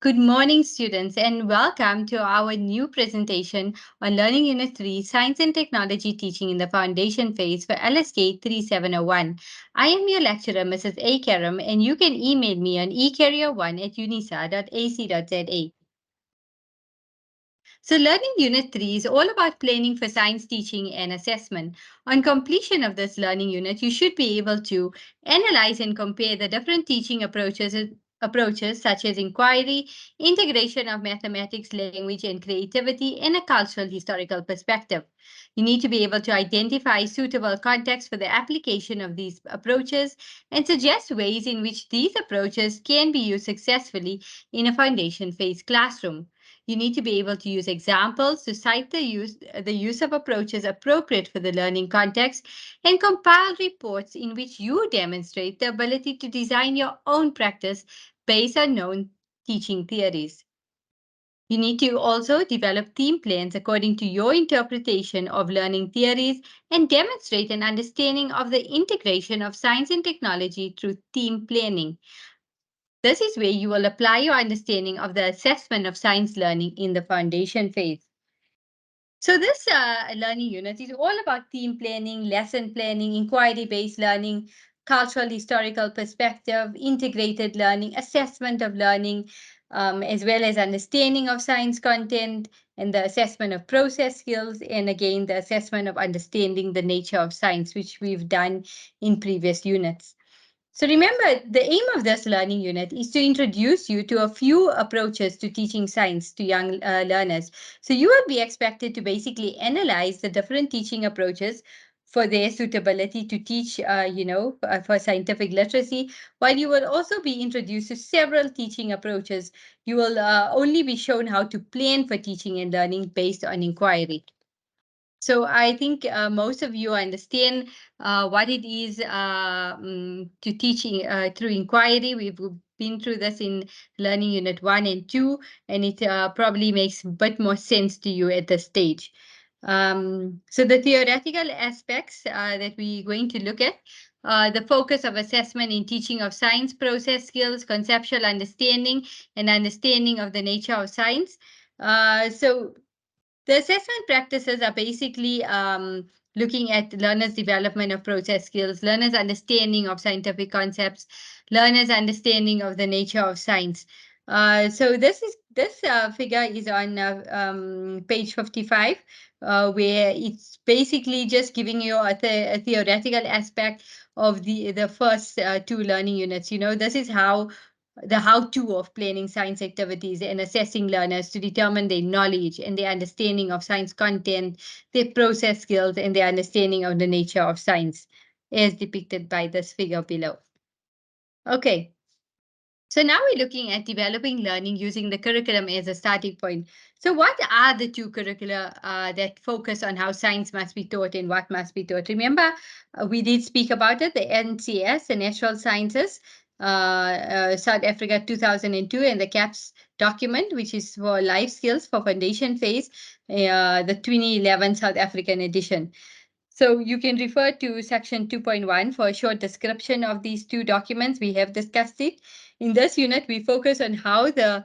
Good morning, students, and welcome to our new presentation on Learning Unit 3, Science and Technology Teaching in the Foundation Phase for LSK 3701. I am your lecturer, Mrs. A. Carrim, and you can email me on ecarrier1@unisa.ac.za. So Learning Unit 3 is all about planning for science teaching and assessment. On completion of this learning unit, you should be able to analyze and compare the different teaching approaches such as inquiry, integration of mathematics, language, and creativity, and a cultural historical perspective. You need to be able to identify suitable context for the application of these approaches and suggest ways in which these approaches can be used successfully in a foundation phase classroom. You need to be able to use examples to cite the use of approaches appropriate for the learning context and compile reports in which you demonstrate the ability to design your own practice based on known teaching theories. You need to also develop theme plans according to your interpretation of learning theories and demonstrate an understanding of the integration of science and technology through theme planning. This is where you will apply your understanding of the assessment of science learning in the foundation phase. So this learning unit is all about theme planning, lesson planning, inquiry-based learning, cultural historical perspective, integrated learning, assessment of learning, as well as understanding of science content and the assessment of process skills, and again, the assessment of understanding the nature of science, which we've done in previous units. So remember, the aim of this learning unit is to introduce you to a few approaches to teaching science to young learners. So you will be expected to basically analyze the different teaching approaches for their suitability to teach, for scientific literacy, while you will also be introduced to several teaching approaches. You will only be shown how to plan for teaching and learning based on inquiry. So I think most of you understand what it is to teaching through inquiry. We've been through this in Learning Unit 1 and 2, and it probably makes a bit more sense to you at this stage. So the theoretical aspects that we're going to look at, the focus of assessment in teaching of science process skills, conceptual understanding, and understanding of the nature of science. So the assessment practices are basically looking at learners' development of process skills, learners' understanding of scientific concepts, learners' understanding of the nature of science. So this figure is on page 55, where it's basically just giving you a theoretical aspect of the first two learning units. You know, this is the how-to of planning science activities and assessing learners to determine their knowledge and their understanding of science content, their process skills, and their understanding of the nature of science, as depicted by this figure below. Okay. So now we're looking at developing learning using the curriculum as a starting point. So what are the two curricula that focus on how science must be taught and what must be taught? Remember, we did speak about it, the NCS, the Natural Sciences, South Africa 2002, and the CAPS document, which is for life skills for foundation phase, the 2011 South African edition. So you can refer to section 2.1 for a short description of these two documents. We have discussed it. In this unit, we focus on how the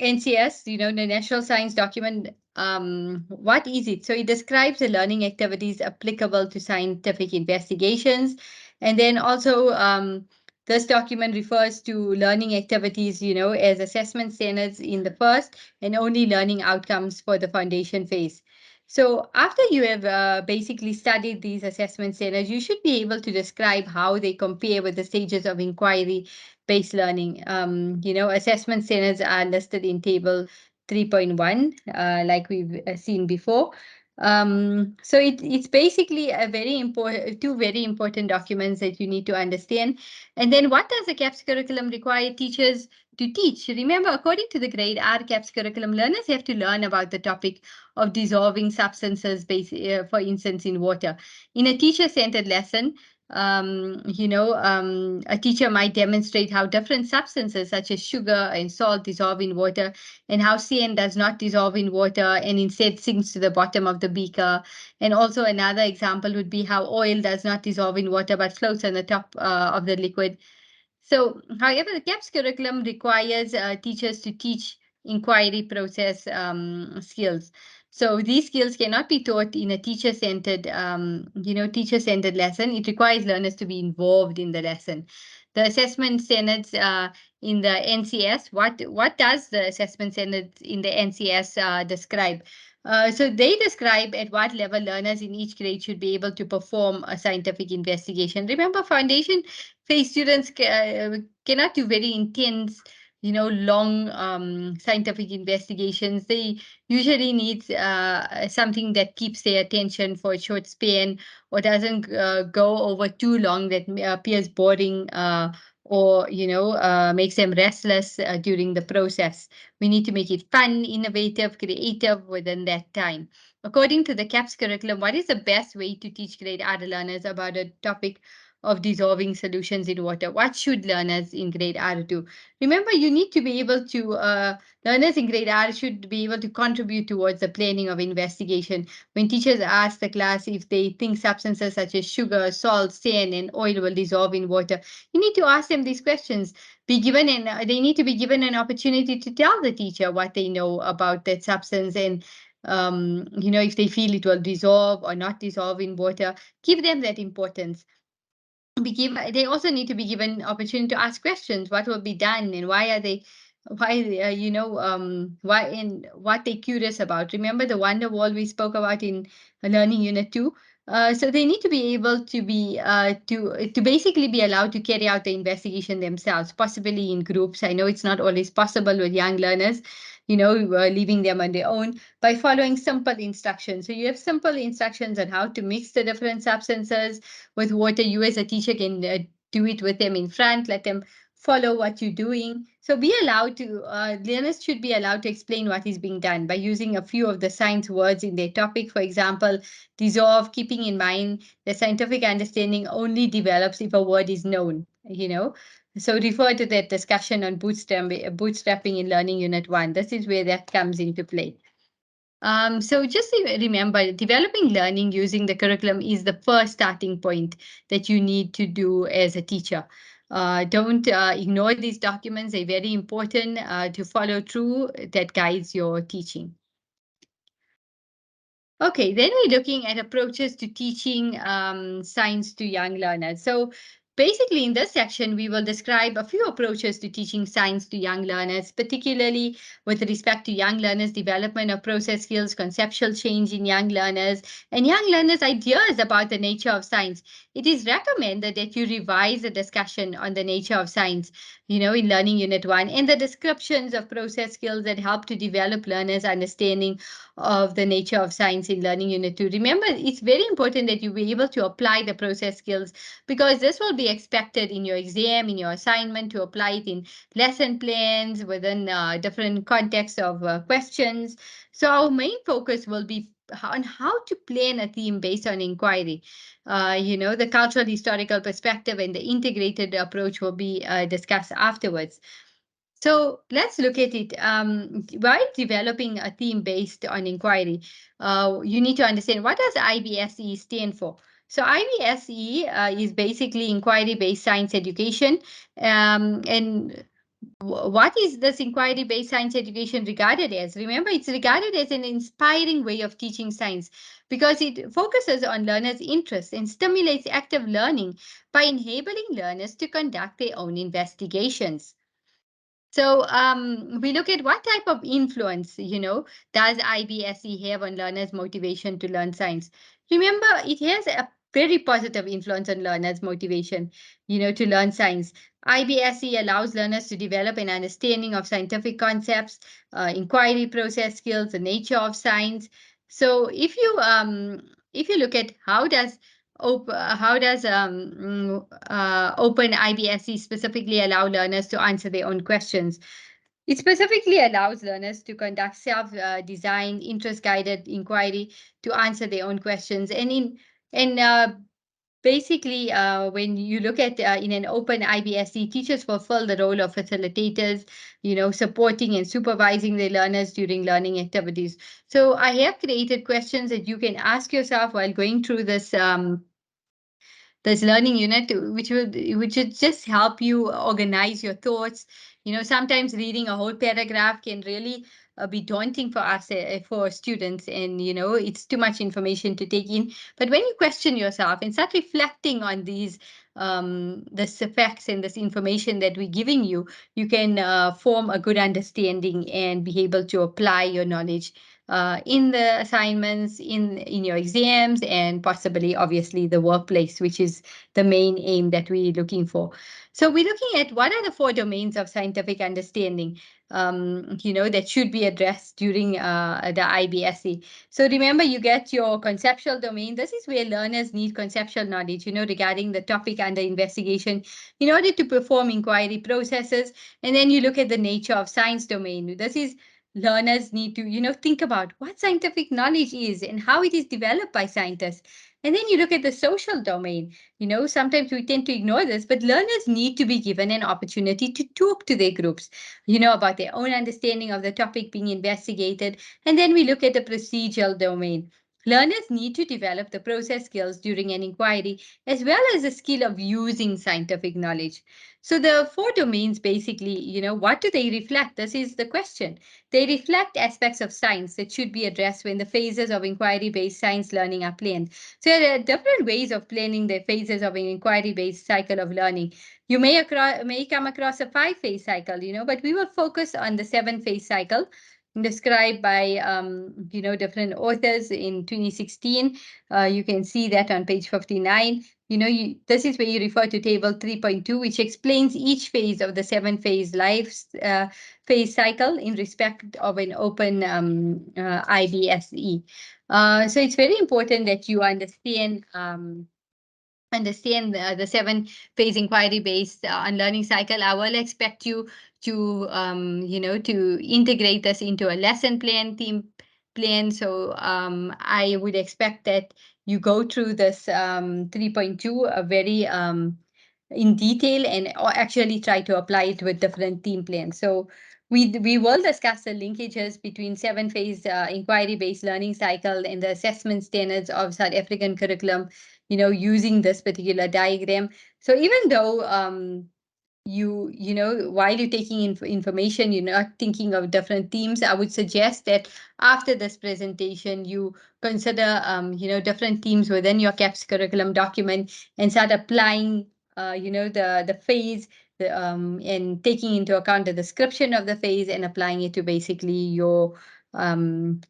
NCS, the National Science Document, what is it? So it describes the learning activities applicable to scientific investigations. And then also, this document refers to learning activities, as assessment standards in the first and only learning outcomes for the foundation phase. So after you have basically studied these assessment standards, you should be able to describe how they compare with the stages of inquiry-based learning. Assessment standards are listed in table 3.1, like we've seen before. So it's basically two very important documents that you need to understand. And then what does the CAPS curriculum require teachers to teach? Remember, according to the grade R CAPS curriculum, learners have to learn about the topic of dissolving substances, for instance, in water. In a teacher-centered lesson, a teacher might demonstrate how different substances such as sugar and salt dissolve in water, and how CN does not dissolve in water and instead sinks to the bottom of the beaker. And also another example would be how oil does not dissolve in water but floats on the top of the liquid. So, however, the CAPS curriculum requires teachers to teach inquiry process skills. So these skills cannot be taught in a teacher-centered lesson. It requires learners to be involved in the lesson. The assessment standards in the NCS. What does the assessment standards in the NCS describe? So they describe at what level learners in each grade should be able to perform a scientific investigation. Remember, foundation phase students cannot do very intense, long scientific investigations. They usually need something that keeps their attention for a short span or doesn't go over too long that appears boring. Or makes them restless during the process. We need to make it fun, innovative, creative within that time. According to the CAPS curriculum, what is the best way to teach grade R learners about a topic of dissolving solutions in water? What should learners in grade R do? Remember, you need to be able to, learners in grade R should be able to contribute towards the planning of investigation. When teachers ask the class if they think substances such as sugar, salt, sand, and oil will dissolve in water, you need to ask them these questions. They need to be given an opportunity to tell the teacher what they know about that substance and if they feel it will dissolve or not dissolve in water, give them that importance. They also need to be given opportunity to ask questions. What will be done and why and what they're curious about. Remember the wonder wall we spoke about in learning unit 2. So they need to be able to be to basically be allowed to carry out the investigation themselves, possibly in groups. I know it's not always possible with young learners, leaving them on their own, by following simple instructions. So you have simple instructions on how to mix the different substances with water. You as a teacher can do it with them in front, let them follow what you're doing. So learners should be allowed to explain what is being done by using a few of the science words in their topic. For example, dissolve, keeping in mind the scientific understanding only develops if a word is known. So refer to that discussion on bootstrapping in learning unit 1. This is where that comes into play. So just remember, developing learning using the curriculum is the first starting point that you need to do as a teacher. Don't ignore these documents. They're very important to follow through that guides your teaching. Okay, then we're looking at approaches to teaching science to young learners. So basically in this section, we will describe a few approaches to teaching science to young learners, particularly with respect to young learners' development of process skills, conceptual change in young learners, and young learners' ideas about the nature of science. It is recommended that you revise the discussion on the nature of science, in Learning Unit 1, and the descriptions of process skills that help to develop learners' understanding of the nature of science in Learning Unit 2. Remember, it's very important that you be able to apply the process skills, because this will be expected in your exam, in your assignment, to apply it in lesson plans within different contexts of questions. So our main focus will be on how to plan a theme based on inquiry. The cultural historical perspective and the integrated approach will be discussed afterwards. So let's look at it. While developing a theme based on inquiry, you need to understand, what does IBSE stand for? So IBSE is basically inquiry-based science education. And what is this inquiry-based science education regarded as? Remember, it's regarded as an inspiring way of teaching science because it focuses on learners' interests and stimulates active learning by enabling learners to conduct their own investigations. So we look at what type of influence, does IBSE have on learners' motivation to learn science? Remember, it has a very positive influence on learners' motivation, to learn science. IBSE allows learners to develop an understanding of scientific concepts, inquiry process skills, the nature of science. So if you look at Open IBSE specifically allow learners to answer their own questions. It specifically allows learners to conduct self-designed, interest-guided inquiry to answer their own questions. And basically, when you look at in an open IBSE, teachers fulfill the role of facilitators, supporting and supervising the learners during learning activities. So I have created questions that you can ask yourself while going through this this learning unit, which would just help you organize your thoughts. Sometimes reading a whole paragraph can really be daunting for us, for students, and it's too much information to take in. But when you question yourself and start reflecting on this facts and this information that we're giving you, you can form a good understanding and be able to apply your knowledge in the assignments, in your exams, and possibly, obviously, the workplace, which is the main aim that we're looking for. So we're looking at what are the four domains of scientific understanding, that should be addressed during the IBSE. So remember, you get your conceptual domain. This is where learners need conceptual knowledge, regarding the topic under investigation in order to perform inquiry processes. And then you look at the nature of science domain. This is learners need to think about what scientific knowledge is and how it is developed by scientists. And then you look at the social domain. Sometimes we tend to ignore this, but learners need to be given an opportunity to talk to their groups, about their own understanding of the topic being investigated. And then we look at the procedural domain. Learners need to develop the process skills during an inquiry, as well as the skill of using scientific knowledge. So the four domains basically, what do they reflect? This is the question. They reflect aspects of science that should be addressed when the phases of inquiry-based science learning are planned. So there are different ways of planning the phases of an inquiry-based cycle of learning. You may come across a 5-phase cycle, but we will focus on the 7-phase cycle described by different authors in 2016. You can see that on page 59. This is where you refer to table 3.2, which explains each phase of the 7-phase life phase cycle in respect of an open IBSE. So it's very important that you understand the 7-phase inquiry based on learning cycle. I will expect you to integrate this into a lesson plan, theme plan. So I would expect that you go through this 3.2 very in detail, and actually try to apply it with different theme plans. So we will discuss the linkages between 7-phase inquiry based learning cycle and the assessment standards of South African curriculum, using this particular diagram. So even though while you're taking information, you're not thinking of different themes, I would suggest that after this presentation, you consider, different themes within your CAPS curriculum document and start applying, the phase, and taking into account the description of the phase and applying it to basically um,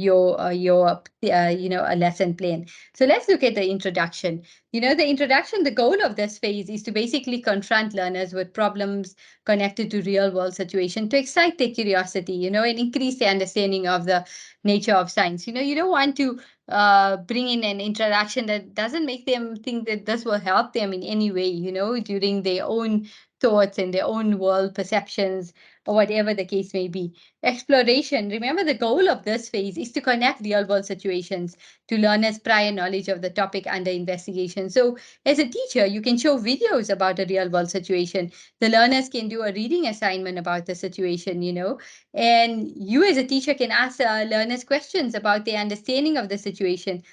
a lesson plan. So let's look at the introduction. The goal of this phase is to basically confront learners with problems connected to real world situation, to excite their curiosity, and increase their understanding of the nature of science. You don't want to bring in an introduction that doesn't make them think that this will help them in any way, during their own thoughts and their own world perceptions, or whatever the case may be. Exploration. Remember, the goal of this phase is to connect real world situations to learners' prior knowledge of the topic under investigation. So, as a teacher, you can show videos about a real world situation. The learners can do a reading assignment about the situation, and you as a teacher can ask learners questions about their understanding of the situation.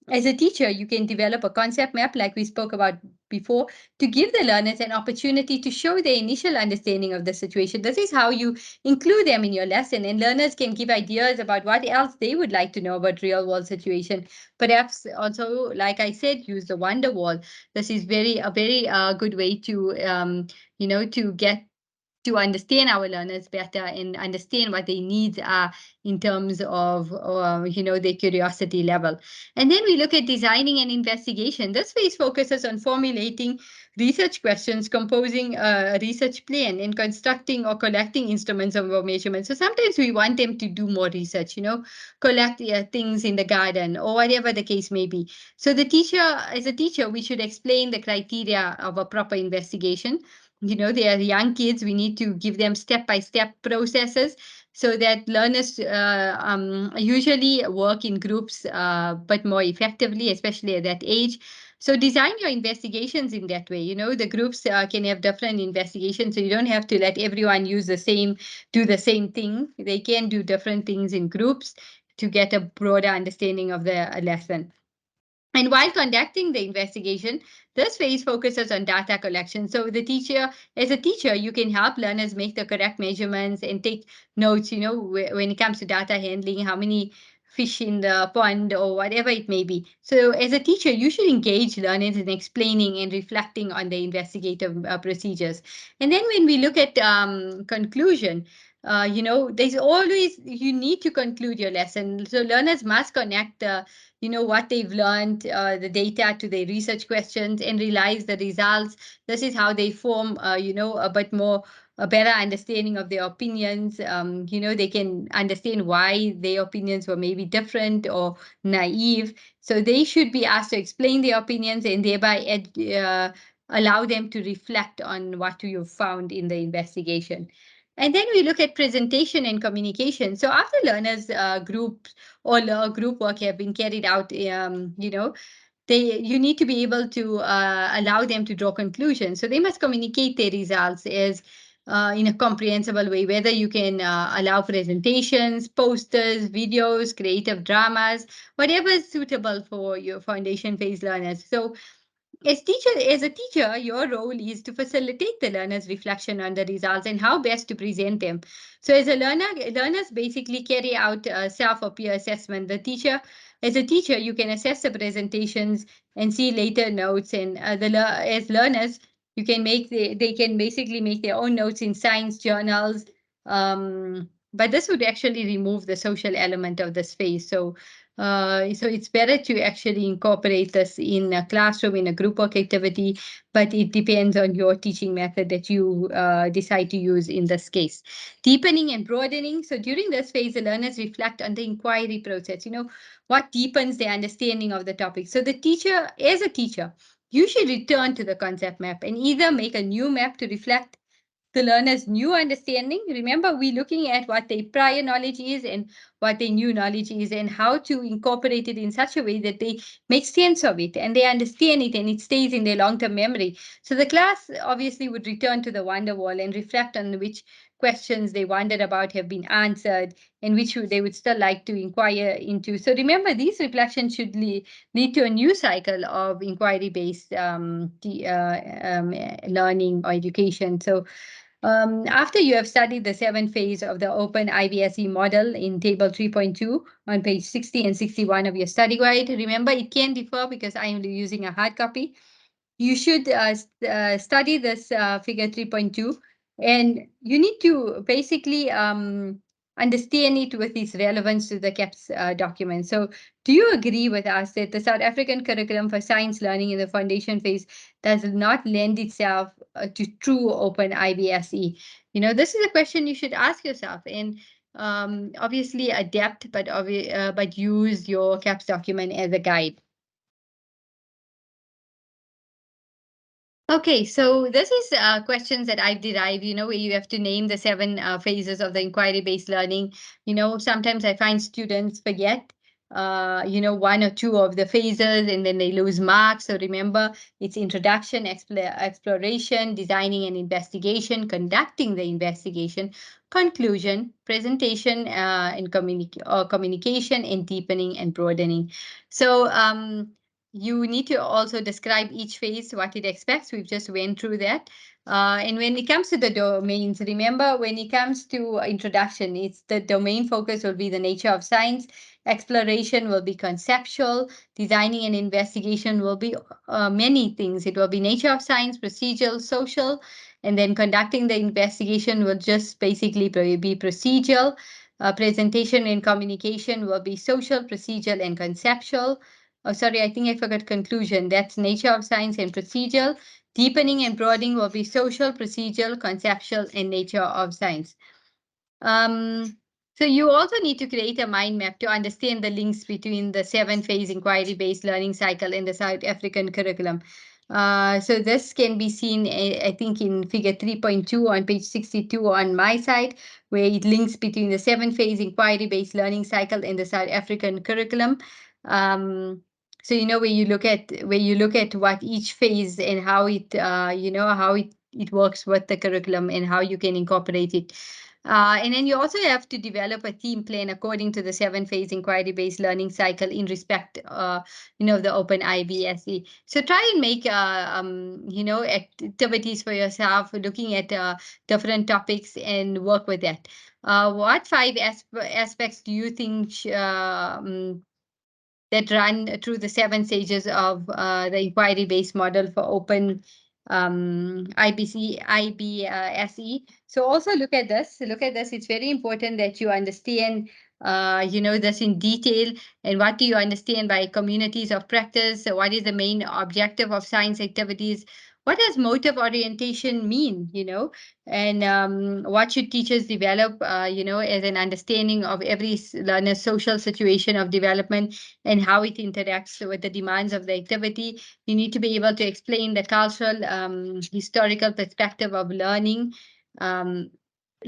As a teacher, you can develop a concept map like we spoke about before to give the learners an opportunity to show their initial understanding of the situation. This is how you include them in your lesson, and learners can give ideas about what else they would like to know about real world situation. Perhaps also, like I said, use the wonder wall. This is a very good way to to get to understand our learners better and understand what their needs are in terms of their curiosity level. And then we look at designing an investigation. This phase focuses on formulating research questions, composing a research plan, and constructing or collecting instruments of measurement. So sometimes we want them to do more research, collect things in the garden or whatever the case may be. So as a teacher, we should explain the criteria of a proper investigation. They are young kids. We need to give them step-by-step processes so that learners usually work in groups, but more effectively, especially at that age. So design your investigations in that way. The groups can have different investigations, so you don't have to let everyone do the same thing. They can do different things in groups to get a broader understanding of the lesson. And while conducting the investigation, this phase focuses on data collection. So as a teacher, you can help learners make the correct measurements and take notes, when it comes to data handling, how many fish in the pond or whatever it may be. So as a teacher, you should engage learners in explaining and reflecting on the investigative procedures. And then when we look at conclusion, there's always, you need to conclude your lesson. So learners must connect what they've learned, the data to their research questions, and realize the results. This is how they form, a bit more a better understanding of their opinions. They can understand why their opinions were maybe different or naive. So they should be asked to explain their opinions and thereby allow them to reflect on what you've found in the investigation. And then we look at presentation and communication. So after learners group or group work have been carried out, you need to be able to allow them to draw conclusions. So they must communicate their results as in a comprehensible way, whether you can allow presentations, posters, videos, creative dramas, whatever is suitable for your foundation phase learners. So as a teacher, your role is to facilitate the learner's reflection on the results and how best to present them. So as a learners basically carry out self or peer assessment. As a teacher, you can assess the presentations and see later notes. And as learners, they can basically make their own notes in science journals. But this would actually remove the social element of the space. So it's better to actually incorporate this in a classroom, in a group work activity, but it depends on your teaching method that you decide to use in this case. Deepening and broadening. So during this phase, the learners reflect on the inquiry process, what deepens their understanding of the topic. So as a teacher, you should return to the concept map and either make a new map to reflect the learner's new understanding. Remember, we're looking at what their prior knowledge is and what their new knowledge is and how to incorporate it in such a way that they make sense of it and they understand it and it stays in their long-term memory. So the class obviously would return to the wonder wall and reflect on which questions they wondered about have been answered and which they would still like to inquire into. So remember, these reflections should lead to a new cycle of inquiry-based learning or education. So after you have studied the 7 phase of the Open IBSE model in Table 3.2 on page 60 and 61 of your study guide, remember it can differ because I am using a hard copy. You should study this figure 3.2, and you need to basically understand it with its relevance to the CAPS document. So do you agree with us that the South African curriculum for science learning in the foundation phase does not lend itself to true open IBSE? This is a question you should ask yourself, and obviously adapt, but use your CAPS document as a guide. Okay, so this is questions that I've derived, where you have to name the 7 phases of the inquiry-based learning. Sometimes I find students forget, 1 or 2 of the phases and then they lose marks. So remember, it's introduction, exploration, designing an investigation, conducting the investigation, conclusion, presentation, and communication, and deepening and broadening. So, you need to also describe each phase, what it expects. We've just went through that. And when it comes to the domains, remember, when it comes to introduction, it's the domain focus will be the nature of science. Exploration will be conceptual. Designing and investigation will be many things. It will be nature of science, procedural, social. And then conducting the investigation will just basically be procedural. Presentation and communication will be social, procedural, and conceptual. Oh, sorry, I think I forgot conclusion. That's nature of science and procedural. Deepening and broadening will be social, procedural, conceptual, and nature of science. Um, so you also need to create a mind map to understand the links between the 7 phase inquiry-based learning cycle and the South African curriculum. So this can be seen, I think, in figure 3.2 on page 62 on my side, where it links between the 7 phase inquiry-based learning cycle and the South African curriculum. So where you look at what each phase and how it it works with the curriculum and how you can incorporate it. And then you also have to develop a theme plan according to the 7 phase inquiry-based learning cycle in respect, of the open IBSE. So try and make, activities for yourself, looking at different topics and work with that. What five aspects do you think that run through the 7 stages of the inquiry-based model for open IBSE. So also look at this. Look at this. It's very important that you understand, this in detail. And what do you understand by communities of practice? So what is the main objective of science activities? What does motive orientation mean? And what should teachers develop, as an understanding of every learner's social situation of development and how it interacts with the demands of the activity. You need to be able to explain the cultural, historical perspective um,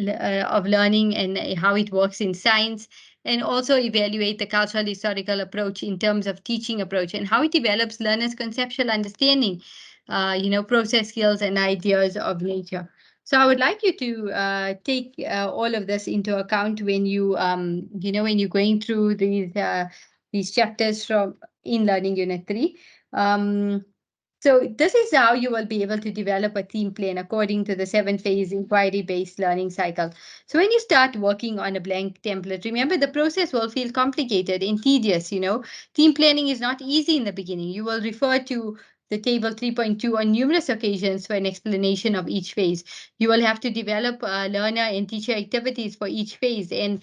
of learning and how it works in science, and also evaluate the cultural historical approach in terms of teaching approach and how it develops learners' conceptual understanding, process skills and ideas of nature. So I would like you to take all of this into account when when you're going through these chapters from in Learning Unit 3. Um, so this is how you will be able to develop a theme plan according to the 7 phase inquiry-based learning cycle. So when you start working on a blank template, remember the process will feel complicated and tedious. Theme planning is not easy in the beginning. You will refer to the table 3.2 on numerous occasions for an explanation of each phase. You will have to develop learner and teacher activities for each phase. And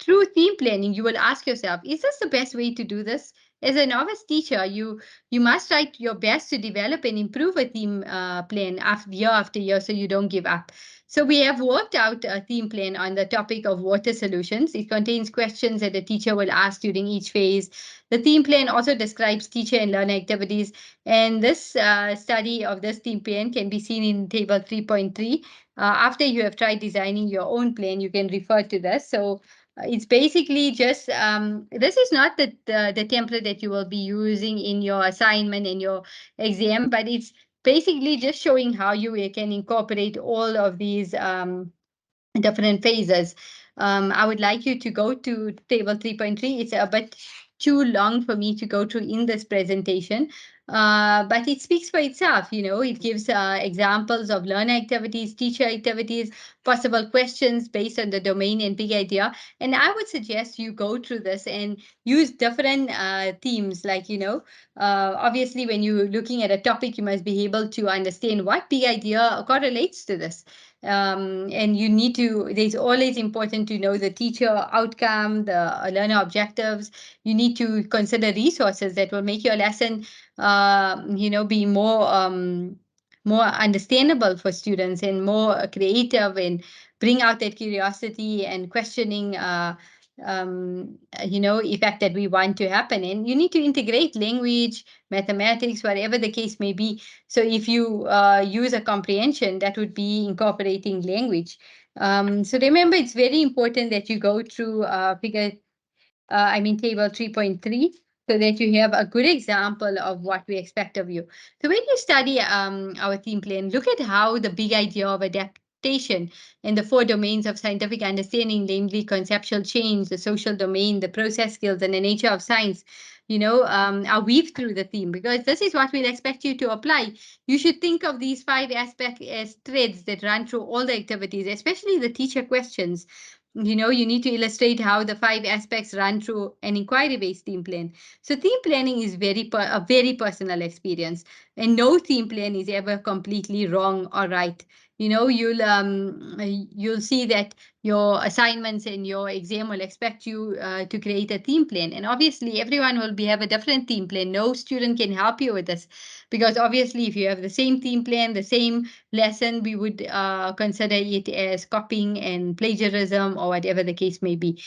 through theme planning, you will ask yourself, is this the best way to do this? As a novice teacher, you must try your best to develop and improve a theme plan after year so you don't give up. So we have worked out a theme plan on the topic of water solutions. It contains questions that the teacher will ask during each phase. The theme plan also describes teacher and learner activities. And this study of this theme plan can be seen in table 3.3. After you have tried designing your own plan, you can refer to this. So it's basically just this is not the template that you will be using in your assignment in your exam, but it's basically just showing how you can incorporate all of these different phases. I would like you to go to table 3.3. It's a bit too long for me to go through in this presentation, but it speaks for itself. It gives examples of learner activities, teacher activities, possible questions based on the domain and big idea. And I would suggest you go through this and use different themes. Like, obviously, when you're looking at a topic, you must be able to understand what big idea correlates to this. And there's always important to know the teacher outcome, the learner objectives. You need to consider resources that will make your lesson, be more understandable for students and more creative and bring out that curiosity and questioning, effect that we want to happen. And you need to integrate language, mathematics, whatever the case may be. So if you use a comprehension, that would be incorporating language. So remember, it's very important that you go through table 3.3, so that you have a good example of what we expect of you. So when you study our theme plan, look at how the big idea of adaptation in the 4 domains of scientific understanding, namely conceptual change, the social domain, the process skills, and the nature of science, are weaved through the theme, because this is what we'll expect you to apply. You should think of these 5 aspects as threads that run through all the activities, especially the teacher questions. You need to illustrate how the 5 aspects run through an inquiry-based theme plan. So theme planning is a very personal experience, and no theme plan is ever completely wrong or right. You'll see that your assignments and your exam will expect you to create a theme plan, and obviously everyone will have a different theme plan. No student can help you with this, because obviously if you have the same theme plan, the same lesson, we would consider it as copying and plagiarism or whatever the case may be.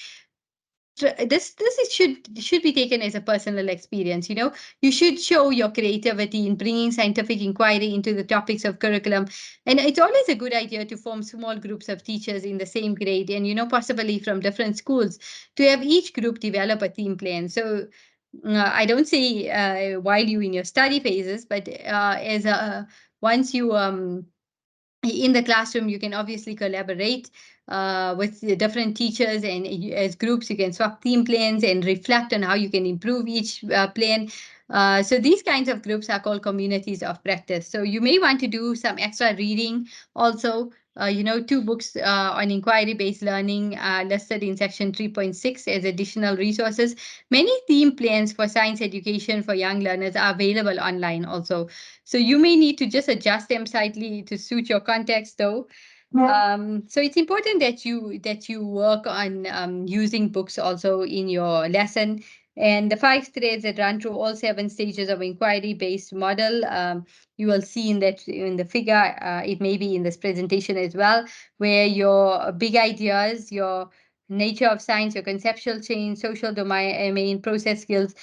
Should be taken as a personal experience. You should show your creativity in bringing scientific inquiry into the topics of curriculum, and it's always a good idea to form small groups of teachers in the same grade, and possibly from different schools, to have each group develop a theme plan. So I don't say while you in your study phases, but as a once you in the classroom, you can obviously collaborate with the different teachers, and as groups, you can swap theme plans and reflect on how you can improve each plan. So these kinds of groups are called communities of practice. So you may want to do some extra reading also. Two books on inquiry-based learning listed in section 3.6 as additional resources. Many theme plans for science education for young learners are available online also. So you may need to just adjust them slightly to suit your context, though. So it's important that you work on using books also in your lesson. And the 5 threads that run through all 7 stages of inquiry-based model, you will see in that in the figure. It may be in this presentation as well, where your big ideas, your nature of science, your conceptual change, social domain, process skills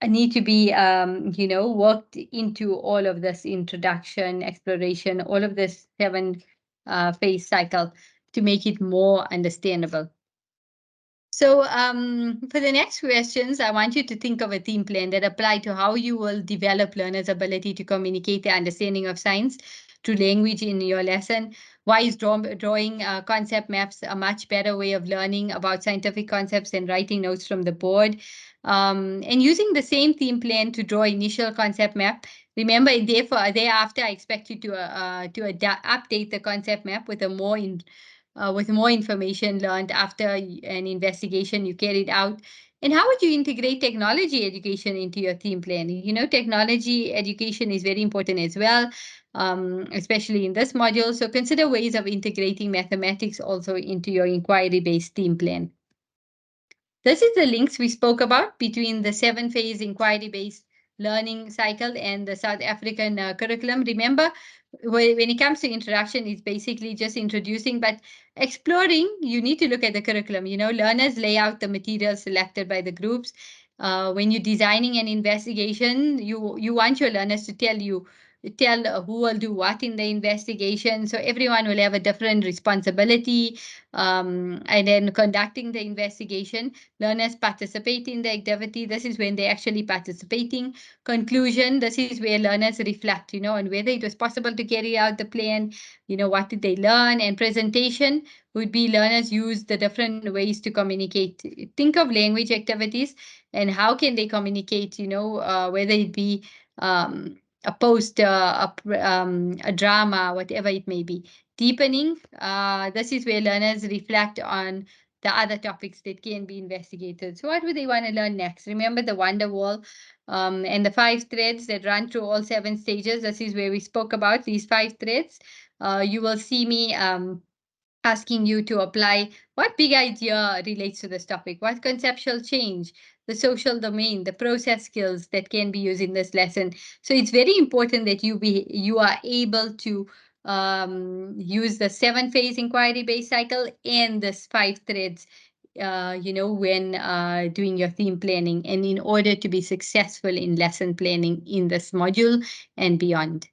need to be worked into all of this introduction, exploration, all of this 7 phase cycle to make it more understandable. So for the next questions, I want you to think of a theme plan that apply to how you will develop learners' ability to communicate their understanding of science through language in your lesson. Why is drawing concept maps a much better way of learning about scientific concepts than writing notes from the board? And using the same theme plan to draw initial concept map. Remember, thereafter, I expect you to update the concept map with with more information learned after an investigation you carried out. And how would you integrate technology education into your theme planning? Technology education is very important as well, especially in this module. So consider ways of integrating mathematics also into your inquiry-based theme plan. This is the links we spoke about between the 7 phase inquiry-based learning cycle and the South African curriculum. Remember, when it comes to introduction, it's basically just introducing, but exploring, you need to look at the curriculum. Learners lay out the materials selected by the groups. When you're designing an investigation, you want your learners to tell who will do what in the investigation. So everyone will have a different responsibility. And then conducting the investigation, learners participate in the activity. This is when they're actually participating. Conclusion, this is where learners reflect, on whether it was possible to carry out the plan, what did they learn. And presentation would be learners use the different ways to communicate. Think of language activities and how can they communicate, whether it be a poster, a drama, whatever it may be. Deepening, this is where learners reflect on the other topics that can be investigated. So what would they want to learn next? Remember the wonder wall and the 5 threads that run through all 7 stages. This is where we spoke about these 5 threads. You will see me asking you to apply what big idea relates to this topic, what conceptual change, the social domain, the process skills that can be used in this lesson. So it's very important that you are able to use the 7 phase inquiry-based cycle and this 5 threads when doing your theme planning, and in order to be successful in lesson planning in this module and beyond.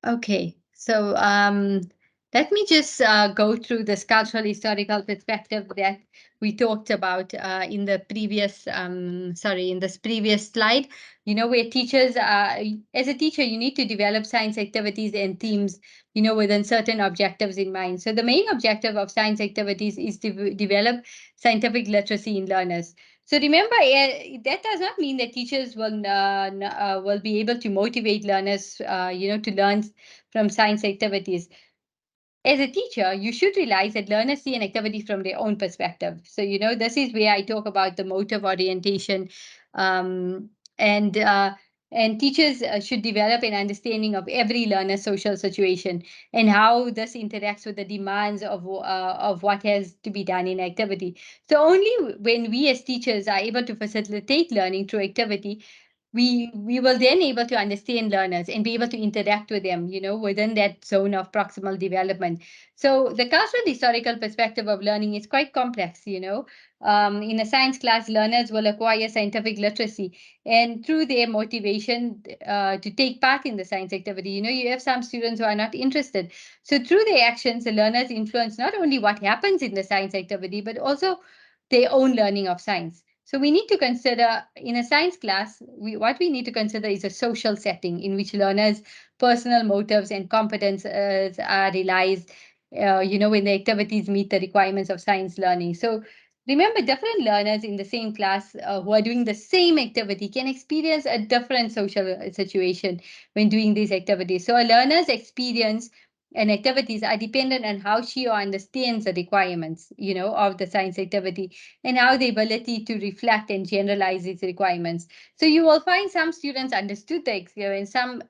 Okay, so let me just go through this cultural historical perspective that we talked about in the previous, in this previous slide. Where teachers, as a teacher, you need to develop science activities and themes, within certain objectives in mind. So the main objective of science activities is to develop scientific literacy in learners. So remember, that does not mean that teachers will be able to motivate learners, to learn from science activities. As a teacher, you should realize that learners see an activity from their own perspective. So, this is where I talk about the motive orientation, um, and uh, and teachers should develop an understanding of every learner's social situation and how this interacts with the demands of what has to be done in activity. So only when we as teachers are able to facilitate learning through activity, we will then able to understand learners and be able to interact with them, within that zone of proximal development. So the cultural historical perspective of learning is quite complex, in a science class, learners will acquire scientific literacy, and through their motivation to take part in the science activity, you have some students who are not interested. So through their actions, the learners influence not only what happens in the science activity, but also their own learning of science. So we need to consider in a science class, what we need to consider is a social setting in which learners' personal motives and competences are realized, when the activities meet the requirements of science learning. So remember, different learners in the same class who are doing the same activity can experience a different social situation when doing these activities. So a learner's experience and activities are dependent on how she understands the requirements, of the science activity, and how the ability to reflect and generalize its requirements. So you will find some students understood the experience, some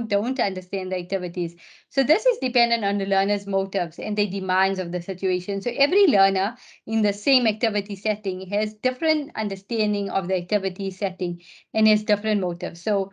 don't understand the activities. So this is dependent on the learner's motives and the demands of the situation. So every learner in the same activity setting has different understanding of the activity setting and has different motives. So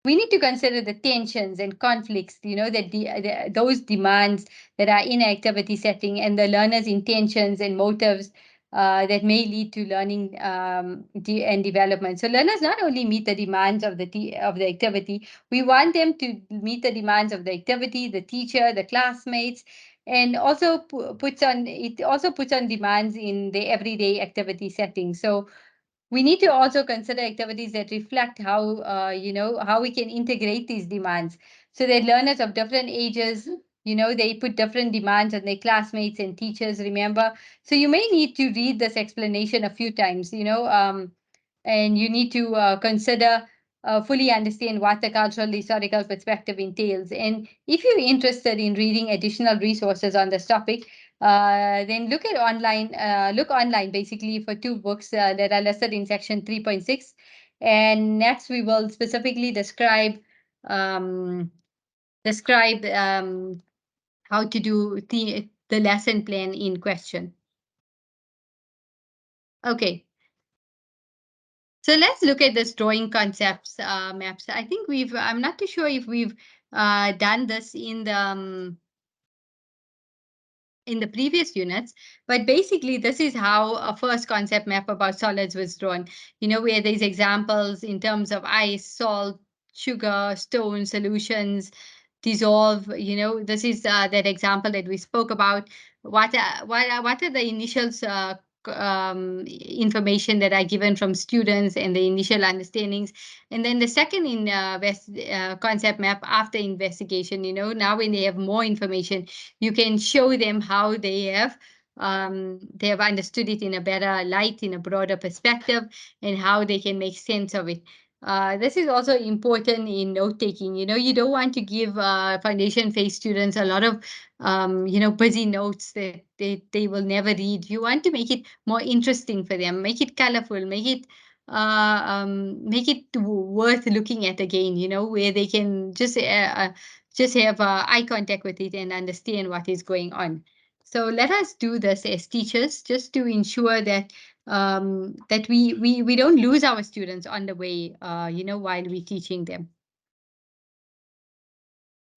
we need to consider the tensions and conflicts, that those demands that are in activity setting and the learner's intentions and motives that may lead to learning and development. So learners not only meet the demands of the activity, we want them to meet the demands of the activity, the teacher, the classmates, and also puts on demands in the everyday activity setting. So we need to also consider activities that reflect how we can integrate these demands so that learners of different ages, they put different demands on their classmates and teachers, remember. So you may need to read this explanation a few times, and you need to consider fully understand what the cultural historical perspective entails. And if you're interested in reading additional resources on this topic, then look online basically for two books that are listed in section 3.6. And next we will specifically um, describe how to do the lesson plan in question. Okay, so let's look at this drawing concepts maps. I think I'm not too sure if we've done this in the previous units, but basically this is how a first concept map about solids was drawn, where there's examples in terms of ice, salt, sugar, stone, solutions, dissolve. This is that example that we spoke about. What are the initials information that are given from students and the initial understandings, and then the second concept map after investigation. Now when they have more information, you can show them how they have understood it in a better light, in a broader perspective, and how they can make sense of it. This is also important in note taking. You don't want to give foundation phase students a lot of busy notes that they will never read. You want to make it more interesting for them, make it colorful, make it worth looking at again. Where they can just have eye contact with it and understand what is going on. So let us do this as teachers, just to ensure that we don't lose our students on the way, while we're teaching them.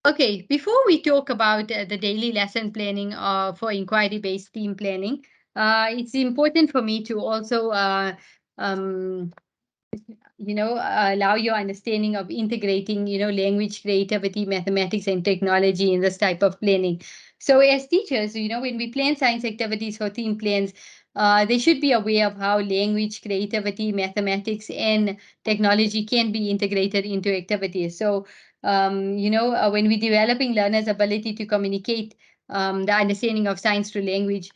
Okay, before we talk about the daily lesson planning for inquiry-based team planning, it's important for me to also um, allow your understanding of integrating, language, creativity, mathematics, and technology in this type of planning. So as teachers, when we plan science activities for team plans, they should be aware of how language, creativity, mathematics, and technology can be integrated into activities. So, when we're developing learners' ability to communicate the understanding of science through language,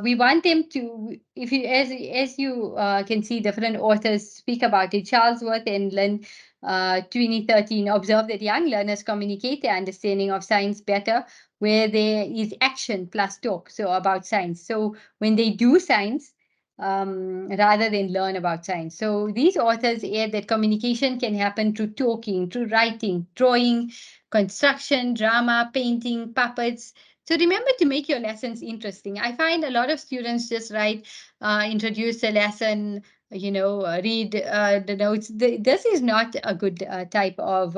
we want them to, if you as you can see, different authors speak about it. Charlesworth and Lynn, 2013, observed that young learners communicate their understanding of science better where there is action plus talk, so about science. So when they do science, rather than learn about science. So these authors add that communication can happen through talking, through writing, drawing, construction, drama, painting, puppets. So remember to make your lessons interesting. I find a lot of students just write, introduce a lesson, read the notes. This is not a good type of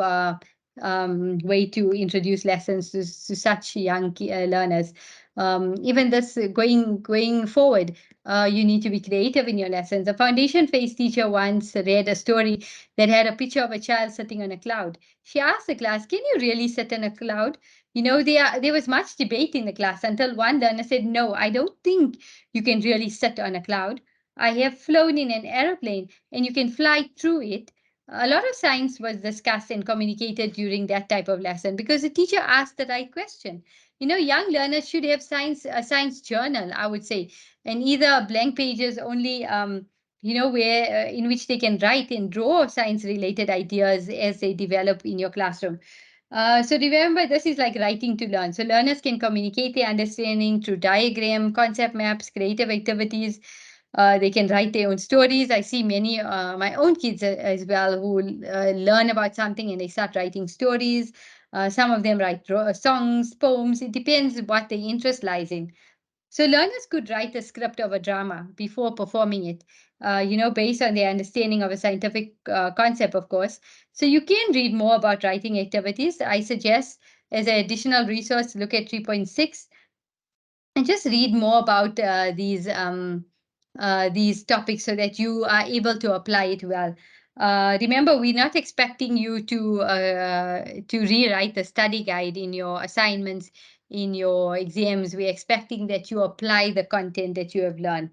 way to introduce lessons to such young learners. Even this going forward, you need to be creative in your lessons. A foundation phase teacher once read a story that had a picture of a child sitting on a cloud. She asked the class, "Can you really sit on a cloud?" There was much debate in the class until one learner said, "No, I don't think you can really sit on a cloud." I have flown in an aeroplane, and you can fly through it. A lot of science was discussed and communicated during that type of lesson because the teacher asked the right question. Young learners should have a science journal, I would say, and either blank pages only, where in which they can write and draw science related ideas as they develop in your classroom. So remember, this is like writing to learn. So learners can communicate their understanding through diagram, concept maps, creative activities. They can write their own stories. I see many, my own kids as well, who learn about something and they start writing stories. Some of them write songs, poems. It depends what their interest lies in. So learners could write a script of a drama before performing it, based on their understanding of a scientific concept, of course. So you can read more about writing activities. I suggest as an additional resource, look at 3.6 and just read more about these topics so that you are able to apply it well. Remember, we're not expecting you to rewrite the study guide in your assignments, in your exams. We're expecting that you apply the content that you have learned.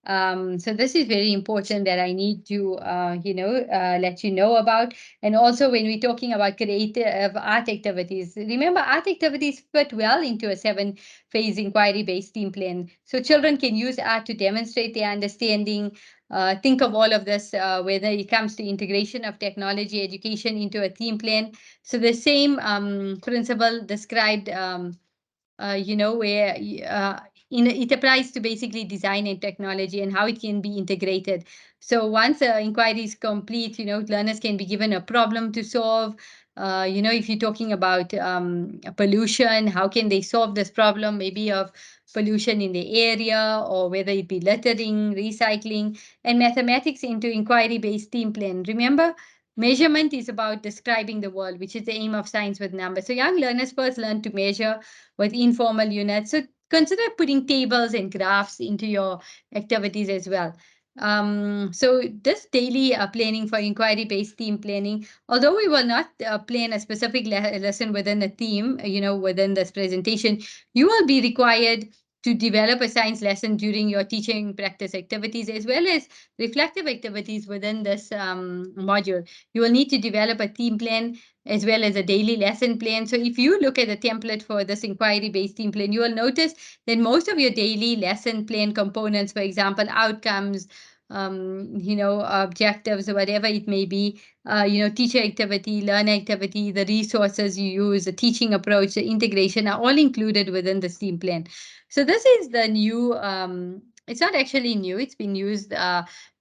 So this is very important that I need to, let you know about. And also, when we're talking about creative art activities, remember, art activities fit well into a seven-phase inquiry-based team plan. So children can use art to demonstrate their understanding. Think of all of this, whether it comes to integration of technology education into a team plan. So the same principle described. Where it applies to basically design and technology and how it can be integrated. So once the inquiry is complete, learners can be given a problem to solve. If you're talking about pollution, how can they solve this problem, maybe of pollution in the area, or whether it be littering, recycling, and mathematics into inquiry-based team plan. Remember, measurement is about describing the world, which is the aim of science with numbers. So young learners first learn to measure with informal units. So consider putting tables and graphs into your activities as well. So this daily planning for inquiry-based team planning, although we will not plan a specific lesson within a theme, within this presentation, you will be required to develop a science lesson during your teaching practice activities as well as reflective activities within this module. You will need to develop a theme plan as well as a daily lesson plan. So if you look at the template for this inquiry-based team plan, you will notice that most of your daily lesson plan components, for example, outcomes, objectives, or whatever it may be, teacher activity, learner activity, the resources you use, the teaching approach, the integration are all included within the team plan. So this is the new, it's not actually new, it's been used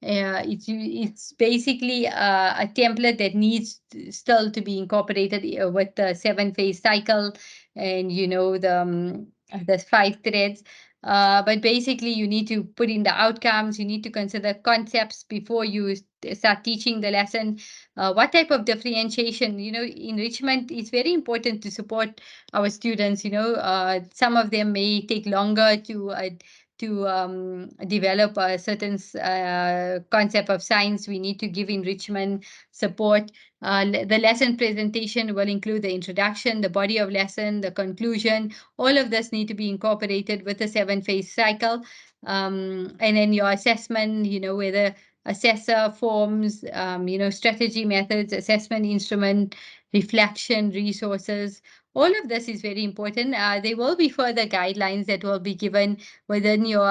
it's basically a template that needs still to be incorporated with the seven-phase cycle and the five threads. But basically, you need to put in the outcomes. You need to consider concepts before you start teaching the lesson. What type of differentiation? Enrichment is very important to support our students. Some of them may take longer to develop a certain concept of science. We need to give enrichment support. The lesson presentation will include the introduction, the body of lesson, the conclusion. All of this need to be incorporated with the seven-phase cycle. And then your assessment, whether assessor forms, strategy methods, assessment instrument, reflection, resources. All of this is very important. There will be further guidelines that will be given within your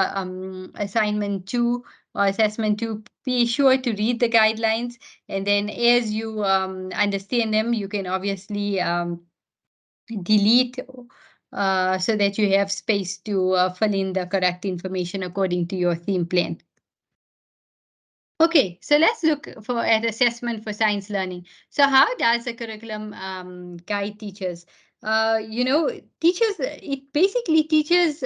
assignment 2 or assessment 2. Be sure to read the guidelines, and then as you understand them, you can obviously delete so that you have space to fill in the correct information according to your theme plan. Okay, so let's look at assessment for science learning. So how does the curriculum guide teachers? Teachers, it basically teachers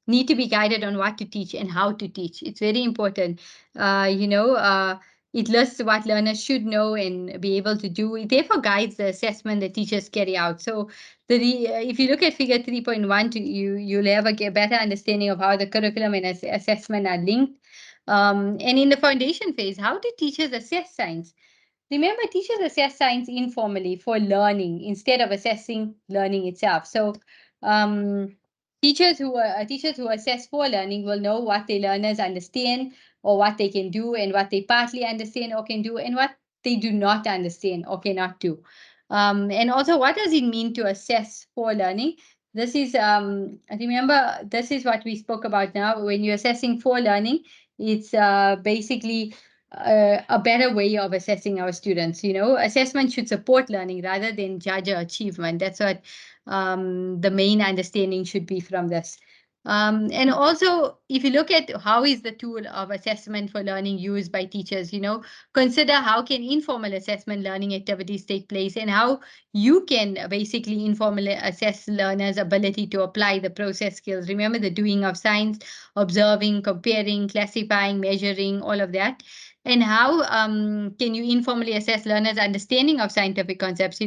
need to be guided on what to teach and how to teach. It's very important. It lists what learners should know and be able to do. It therefore guides the assessment that teachers carry out. So if you look at figure 3.1, you'll have a better understanding of how the curriculum and assessment are linked. And in the foundation phase, how do teachers assess science? Remember, teachers assess science informally for learning instead of assessing learning itself. So, Teachers who assess for learning will know what their learners understand or what they can do, and what they partly understand or can do, and what they do not understand or cannot do. And also, what does it mean to assess for learning? This is remember, this is what we spoke about now. When you're assessing for learning, it's basically a better way of assessing our students. Assessment should support learning rather than judge or achievement. That's what the main understanding should be from this. And also, if you look at how is the tool of assessment for learning used by teachers, consider how can informal assessment learning activities take place, and how you can basically informally assess learners' ability to apply the process skills. Remember the doing of science, observing, comparing, classifying, measuring, all of that. And how can you informally assess learners' understanding of scientific concepts?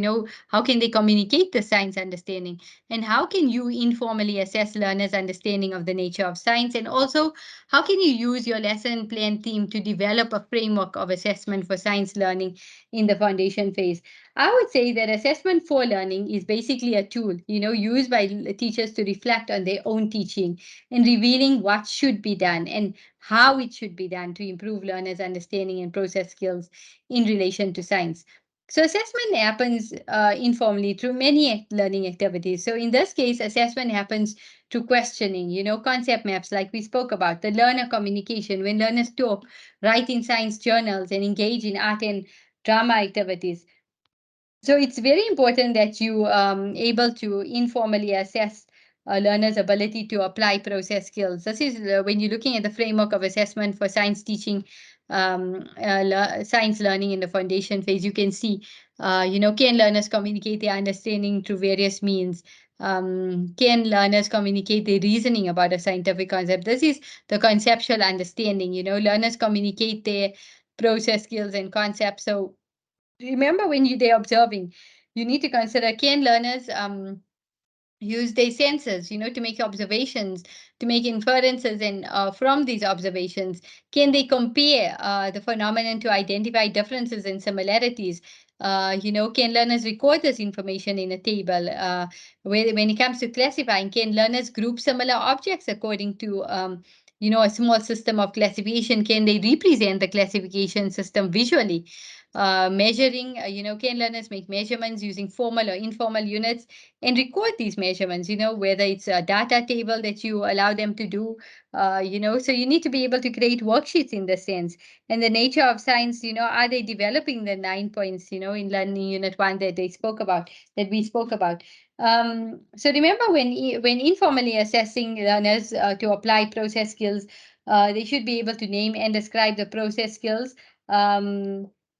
How can they communicate the science understanding? And how can you informally assess learners' understanding of the nature of science? And also, how can you use your lesson plan theme to develop a framework of assessment for science learning in the foundation phase? I would say that assessment for learning is basically a tool, used by teachers to reflect on their own teaching and revealing what should be done and how it should be done to improve learners' understanding and process skills in relation to science. So assessment happens informally through many learning activities. So in this case, assessment happens through questioning, concept maps like we spoke about, the learner communication, when learners talk, write in science journals, and engage in art and drama activities. So it's very important that you able to informally assess learners' ability to apply process skills. This is when you're looking at the framework of assessment for science teaching, science learning in the foundation phase. You can see, can learners communicate their understanding through various means? Can learners communicate their reasoning about a scientific concept? This is the conceptual understanding. Learners communicate their process skills and concepts. So remember, when they're observing, you need to consider, can learners use their senses, to make observations, to make inferences, and from these observations, can they compare the phenomenon to identify differences and similarities? Can learners record this information in a table? When it comes to classifying, can learners group similar objects according to a small system of classification? Can they represent the classification system visually? Measuring, can learners make measurements using formal or informal units and record these measurements, whether it's a data table that you allow them to do, so you need to be able to create worksheets in this sense. And the nature of science, are they developing the 9 points, in learning unit 1 that we spoke about? So remember, when informally assessing learners to apply process skills, they should be able to name and describe the process skills.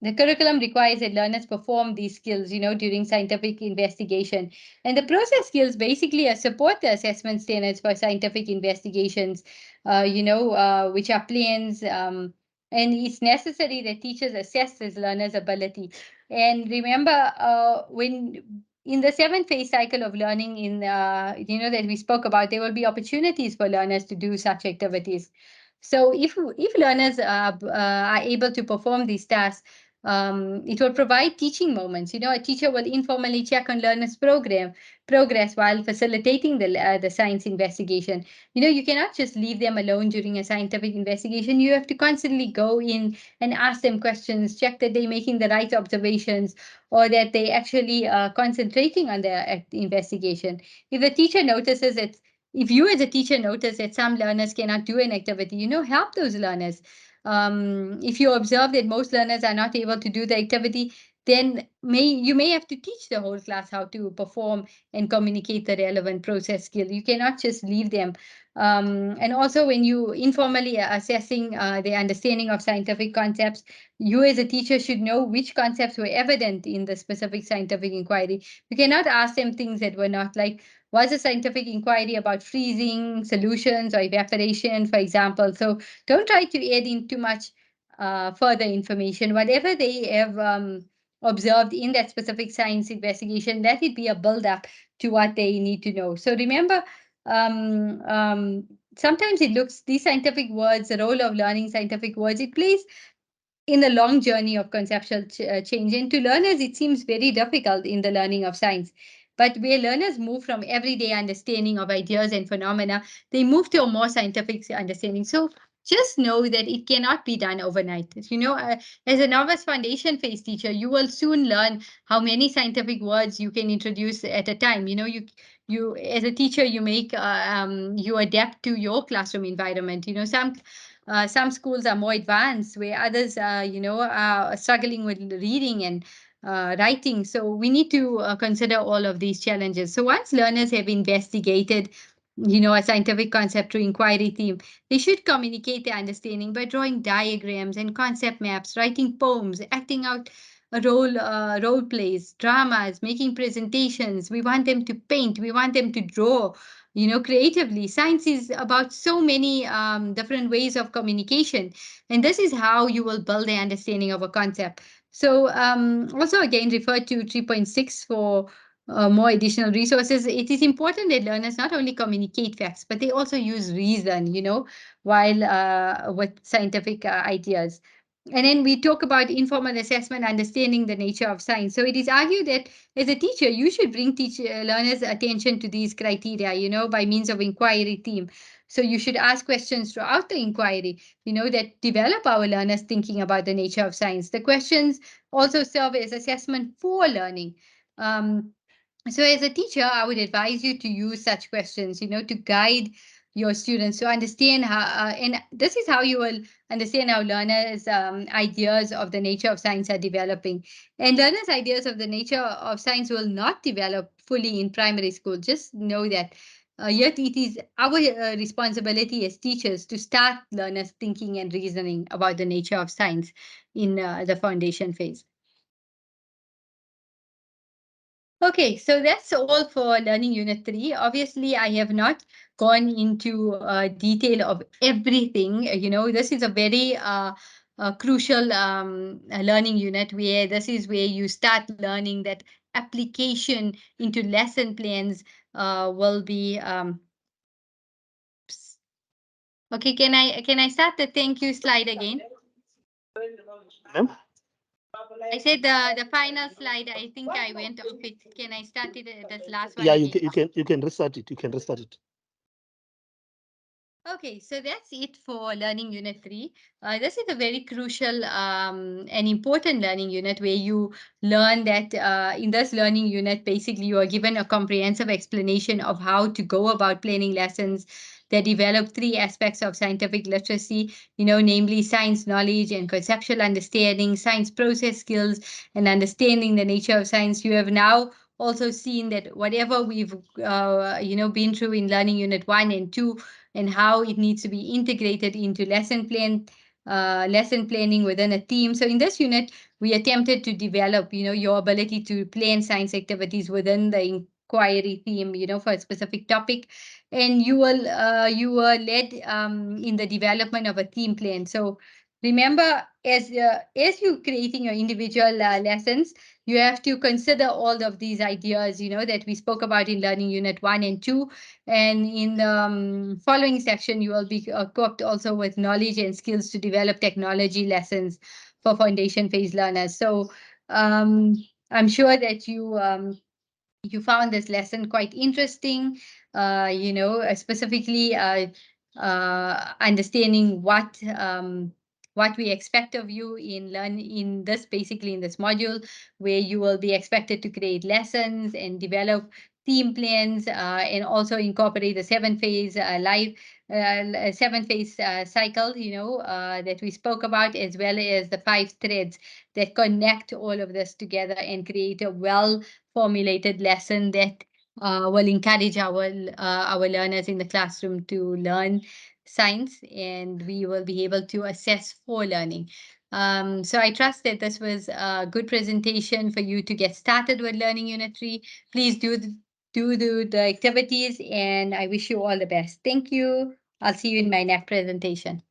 The curriculum requires that learners perform these skills, during scientific investigation. And the process skills basically support the assessment standards for scientific investigations, which are plans. And it's necessary that teachers assess this learner's ability. And remember, when in the 7 phase cycle of learning, that we spoke about, there will be opportunities for learners to do such activities. So if learners are able to perform these tasks, it will provide teaching moments. A teacher will informally check on learners' progress while facilitating the science investigation. You cannot just leave them alone during a scientific investigation. You have to constantly go in and ask them questions, check that they're making the right observations, or that they actually concentrating on their investigation. If the teacher notices that if you as a teacher notice that some learners cannot do an activity, help those learners. If you observe that most learners are not able to do the activity, then you may have to teach the whole class how to perform and communicate the relevant process skill. You cannot just leave them. And also, when you informally assessing the understanding of scientific concepts, you as a teacher should know which concepts were evident in the specific scientific inquiry. You cannot ask them things that were not, like, was a scientific inquiry about freezing solutions or evaporation, for example. So don't try to add in too much further information. Whatever they have observed in that specific science investigation, let it be a build-up to what they need to know. So remember, sometimes it looks, these scientific words, the role of learning scientific words, it plays in the long journey of conceptual change. And to learners, it seems very difficult in the learning of science. But where learners move from everyday understanding of ideas and phenomena, they move to a more scientific understanding. So just know that it cannot be done overnight. As a novice foundation phase teacher, you will soon learn how many scientific words you can introduce at a time. You as a teacher, you adapt to your classroom environment. Some schools are more advanced, where others are struggling with reading and writing. So we need to consider all of these challenges. So once learners have investigated, a scientific concept through inquiry theme, they should communicate their understanding by drawing diagrams and concept maps, writing poems, acting out role plays, dramas, making presentations. We want them to paint. We want them to draw. Creatively. Science is about so many different ways of communication, and this is how you will build the understanding of a concept. So, also again, refer to 3.6 for more additional resources. It is important that learners not only communicate facts, but they also use reason, while with scientific ideas. And then we talk about informal assessment, understanding the nature of science. So it is argued that as a teacher, you should bring learners' attention to these criteria, by means of inquiry theme. So you should ask questions throughout the inquiry, that develop our learners thinking about the nature of science. The questions also serve as assessment for learning. Um, so as a teacher, I would advise you to use such questions, to guide your students to understand and this is how you will understand how learners' ideas of the nature of science are developing. And learners' ideas of the nature of science will not develop fully in primary school. Just know that. Yet it is our responsibility as teachers to start learners thinking and reasoning about the nature of science in the foundation phase. Okay, so that's all for Learning Unit 3. Obviously, I have not gone into detail of everything. This is a very crucial learning unit where this is where you start learning that application into lesson plans will be. Okay, can I start the thank you slide again? Ma'am? I said the final slide. I think I went off it. Can I start it this last one Yeah, again? you can restart it. You can restart it. Okay, so that's it for Learning Unit 3. This is a very crucial and important learning unit where you learn that in this learning unit, basically, you are given a comprehensive explanation of how to go about planning lessons that develop three aspects of scientific literacy, namely science knowledge and conceptual understanding, science process skills, and understanding the nature of science. You have now also seen that whatever we've, been through in Learning Unit 1 and 2, and how it needs to be integrated into lesson planning within a team. So in this unit, we attempted to develop, your ability to plan science activities within the inquiry theme, for a specific topic, and you were led in the development of a theme plan. So remember, as you creating your individual lessons, you have to consider all of these ideas, that we spoke about in Learning Unit 1 and 2, and in the following section, you will be equipped also with knowledge and skills to develop technology lessons for foundation phase learners. So um, I'm sure that you found this lesson quite interesting, specifically understanding what we expect of you in this, basically in this module, where you will be expected to create lessons and develop theme plans, and also incorporate the seven phase cycle, that we spoke about, as well as the 5 threads that connect all of this together and create a well formulated lesson that will encourage our learners in the classroom to learn science, and we will be able to assess for learning. So I trust that this was a good presentation for you to get started with Learning Unit 3. Please do the activities, and I wish you all the best. Thank you. I'll see you in my next presentation.